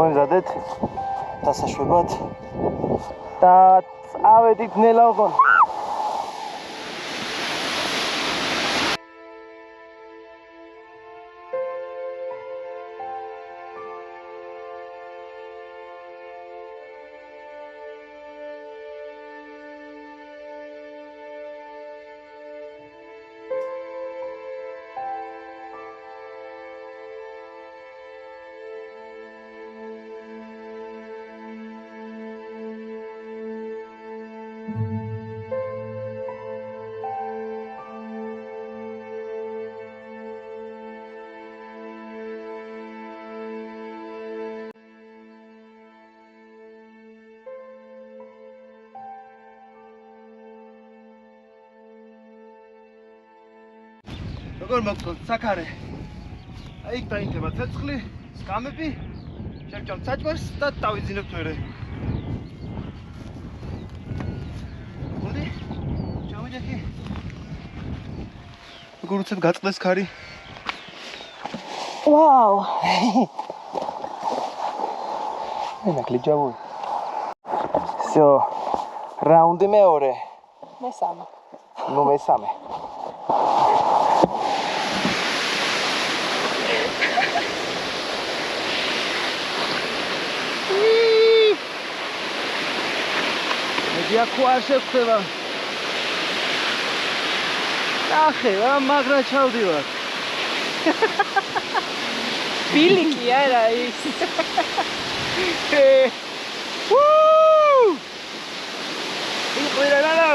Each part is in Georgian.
გამომზადეთ დასაშვებად და წავედით ნელა ოღონ. როგორ მოგწონთ საქარე? აი იქ დაინთება ცეცხლი, სკამები, შევჭამთ საჭმელს და დავიძინებთ მერე. მოდი, ჩამოჯექი. როგორ უცებ გაწყდეს ქარი? ვაუ! ენა კლიჯავო. всё, რაუნდი მეორე. მესამე. ნუ მესამე. იაკო არ შეხვდება. ნახე, რა მაგრა ჩავდივარ. ბილიკი არა ის. იყვირა რა.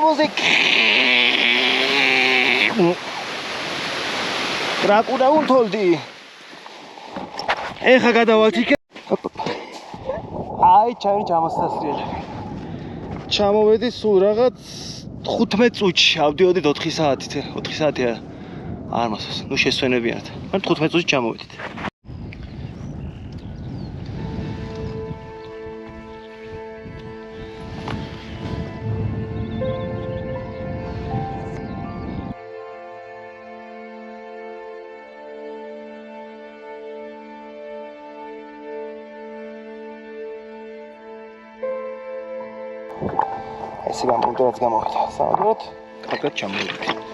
მუსიკა. ტრაკურა უთოლდი. ეხა გადავალთ იქ. აი, ჩემი ჩამოსასრიელი. ჩამოვედი სულ რაღაც 15 წუთში, ავდიოდით 4 საათით, 4 საათია. არ მასოს, ნუ შესვენებიანად. მაგრამ 15 წუთში ჩამოვედით. ესე გამოვიდა, რაც გამოვიდა. საუბრობთ, კარგად ჩამოვიდეთ.